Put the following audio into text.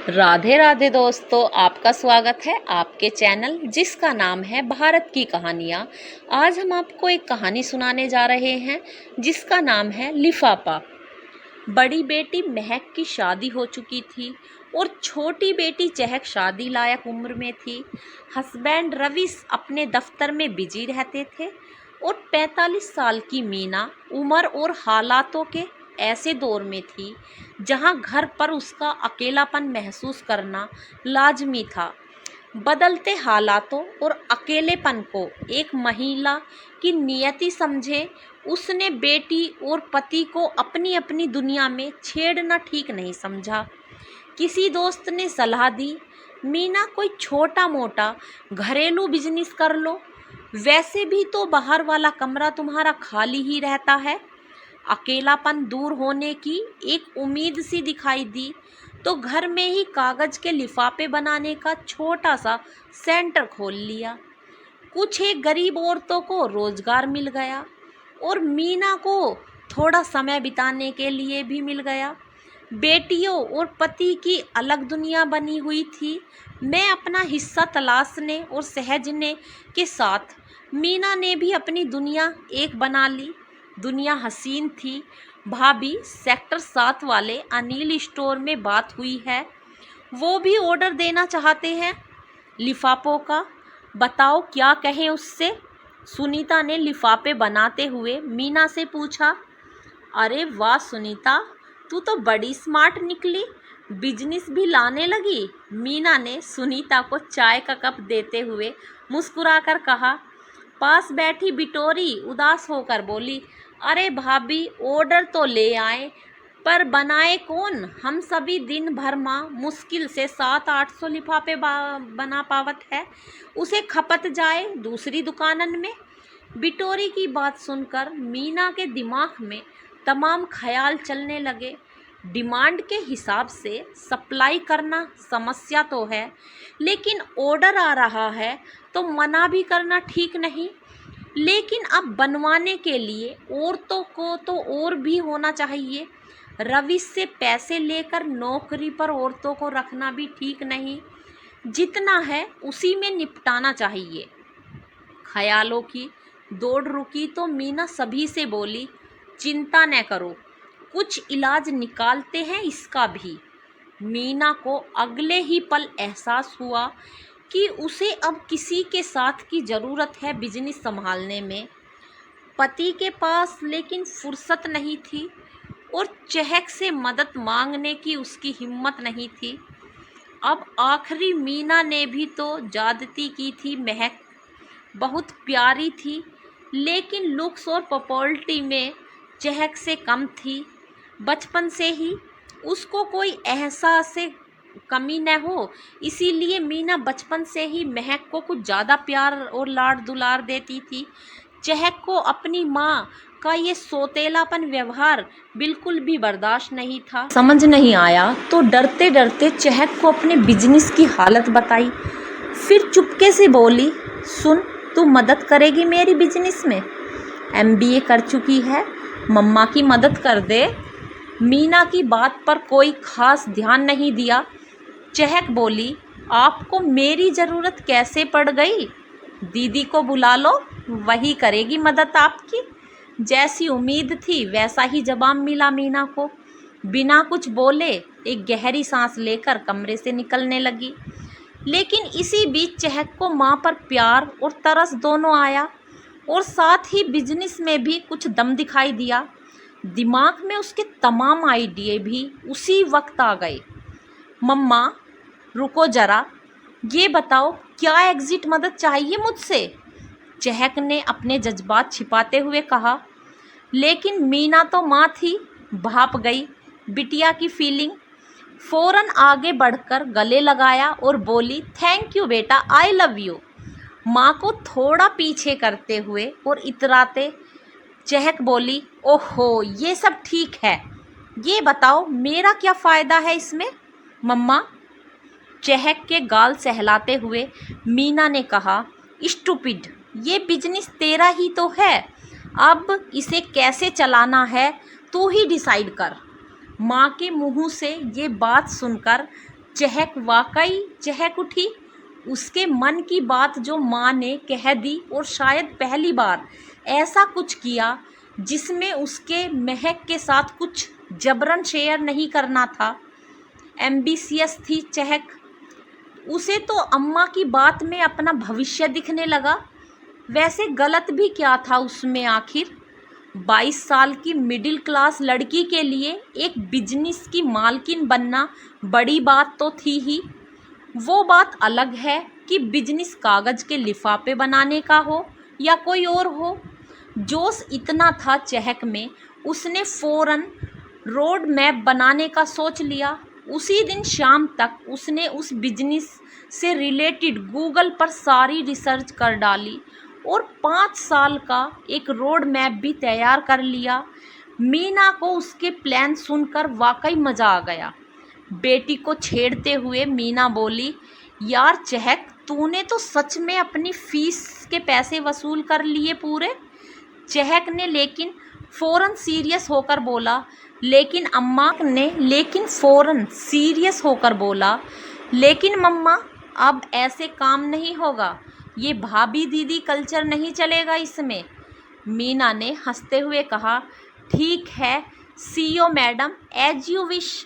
राधे राधे दोस्तों, आपका स्वागत है आपके चैनल जिसका नाम है भारत की कहानियाँ। आज हम आपको एक कहानी सुनाने जा रहे हैं जिसका नाम है लिफाफा। बड़ी बेटी महक की शादी हो चुकी थी और छोटी बेटी चहक शादी लायक उम्र में थी। हस्बैंड रविश अपने दफ्तर में बिजी रहते थे और 45 साल की मीना उम्र और हालातों के ऐसे दौर में थी जहां घर पर उसका अकेलापन महसूस करना लाजमी था। बदलते हालातों और अकेलेपन को एक महिला की नियति समझे उसने बेटी और पति को अपनी अपनी दुनिया में छेड़ना ठीक नहीं समझा। किसी दोस्त ने सलाह दी, मीना कोई छोटा मोटा घरेलू बिजनेस कर लो, वैसे भी तो बाहर वाला कमरा तुम्हारा खाली ही रहता है। अकेलापन दूर होने की एक उम्मीद सी दिखाई दी तो घर में ही कागज के लिफाफे बनाने का छोटा सा सेंटर खोल लिया। कुछ एक गरीब औरतों को रोजगार मिल गया और मीना को थोड़ा समय बिताने के लिए भी मिल गया। बेटियों और पति की अलग दुनिया बनी हुई थी। मैं अपना हिस्सा तलाशने और सहजने के साथ मीना ने भी अपनी दुनिया एक बना ली। दुनिया हसीन थी। भाभी सेक्टर 7 वाले अनिल स्टोर में बात हुई है, वो भी ऑर्डर देना चाहते हैं लिफाफों का। बताओ क्या कहें उससे। सुनीता ने लिफाफे बनाते हुए मीना से पूछा। अरे वाह सुनीता, तू तो बड़ी स्मार्ट निकली, बिजनेस भी लाने लगी। मीना ने सुनीता को चाय का कप देते हुए मुस्कुराकर कहा। पास बैठी बिटोरी उदास होकर बोली, अरे भाभी ऑर्डर तो ले आए पर बनाए कौन। हम सभी दिन भर माँ मुश्किल से 700-800 लिफाफे बना पावत है, उसे खपत जाए दूसरी दुकानन में। बिटोरी की बात सुनकर मीना के दिमाग में तमाम ख्याल चलने लगे। डिमांड के हिसाब से सप्लाई करना समस्या तो है, लेकिन ऑर्डर आ रहा है तो मना भी करना ठीक नहीं। लेकिन अब बनवाने के लिए औरतों को तो और भी होना चाहिए। रविश से पैसे लेकर नौकरी पर औरतों को रखना भी ठीक नहीं। जितना है उसी में निपटाना चाहिए। ख्यालों की दौड़ रुकी तो मीना सभी से बोली, चिंता न करो, कुछ इलाज निकालते हैं इसका भी। मीना को अगले ही पल एहसास हुआ कि उसे अब किसी के साथ की ज़रूरत है बिजनेस संभालने में। पति के पास लेकिन फुर्सत नहीं थी और चहक से मदद मांगने की उसकी हिम्मत नहीं थी। अब आखिरी मीना ने भी तो ज्यादती की थी। महक बहुत प्यारी थी लेकिन लुक्स और पॉपुलैरिटी में चहक से कम थी। बचपन से ही उसको कोई एहसास से कमी न हो, इसीलिए मीना बचपन से ही महक को कुछ ज़्यादा प्यार और लाड दुलार देती थी। चहक को अपनी माँ का ये सौतेलापन व्यवहार बिल्कुल भी बर्दाश्त नहीं था। समझ नहीं आया तो डरते डरते चहक को अपने बिजनेस की हालत बताई। फिर चुपके से बोली, सुन, तू मदद करेगी मेरी बिजनेस में, MBA कर चुकी है, मम्मा की मदद कर दे। मीना की बात पर कोई खास ध्यान नहीं दिया। चहक बोली, आपको मेरी ज़रूरत कैसे पड़ गई? दीदी को बुला लो, वही करेगी मदद आपकी। जैसी उम्मीद थी वैसा ही जवाब मिला मीना को। बिना कुछ बोले एक गहरी सांस लेकर कमरे से निकलने लगी। लेकिन इसी बीच चहक को माँ पर प्यार और तरस दोनों आया और साथ ही बिजनेस में भी कुछ दम दिखाई दिया। दिमाग में उसके तमाम आइडिया भी उसी वक्त आ गए। मम्मा रुको ज़रा, ये बताओ क्या एग्जिट मदद चाहिए मुझसे? चहक ने अपने जज्बात छिपाते हुए कहा। लेकिन मीना तो माँ थी, भाप गई बिटिया की फीलिंग। फ़ौरन आगे बढ़कर गले लगाया और बोली, थैंक यू बेटा, आई लव यू। माँ को थोड़ा पीछे करते हुए और इतराते चहक बोली, ओहो ये सब ठीक है, ये बताओ मेरा क्या फ़ायदा है इसमें? मम्मा, चहक के गाल सहलाते हुए मीना ने कहा, स्टूपिड, ये बिजनेस तेरा ही तो है, अब इसे कैसे चलाना है तू ही डिसाइड कर। माँ के मुंह से ये बात सुनकर चहक वाकई चहक उठी। उसके मन की बात जो माँ ने कह दी, और शायद पहली बार ऐसा कुछ किया जिसमें उसके महक के साथ कुछ जबरन शेयर नहीं करना था। एम्बिशियस थी चहक। उसे तो अम्मा की बात में अपना भविष्य दिखने लगा। वैसे गलत भी क्या था उसमें आखिर? 22 साल की मिडिल क्लास लड़की के लिए एक बिजनेस की मालकिन बनना बड़ी बात तो थी ही। वो बात अलग है कि बिजनेस कागज़ के लिफाफे बनाने का हो या कोई और हो। जोश इतना था चहक में, उसने फ़ौरन रोड मैप बनाने का सोच लिया। उसी दिन शाम तक उसने उस बिजनेस से रिलेटेड गूगल पर सारी रिसर्च कर डाली और 5 साल का एक रोड मैप भी तैयार कर लिया। मीना को उसके प्लान सुनकर वाकई मज़ा आ गया। बेटी को छेड़ते हुए मीना बोली, यार चहक, तूने तो सच में अपनी फीस के पैसे वसूल कर लिए पूरे। चहक ने लेकिन फ़ौरन सीरियस होकर बोला, लेकिन मम्मा, अब ऐसे काम नहीं होगा। ये भाभी दीदी कल्चर नहीं चलेगा इसमें। मीना ने हंसते हुए कहा, ठीक है, see you madam, as you wish.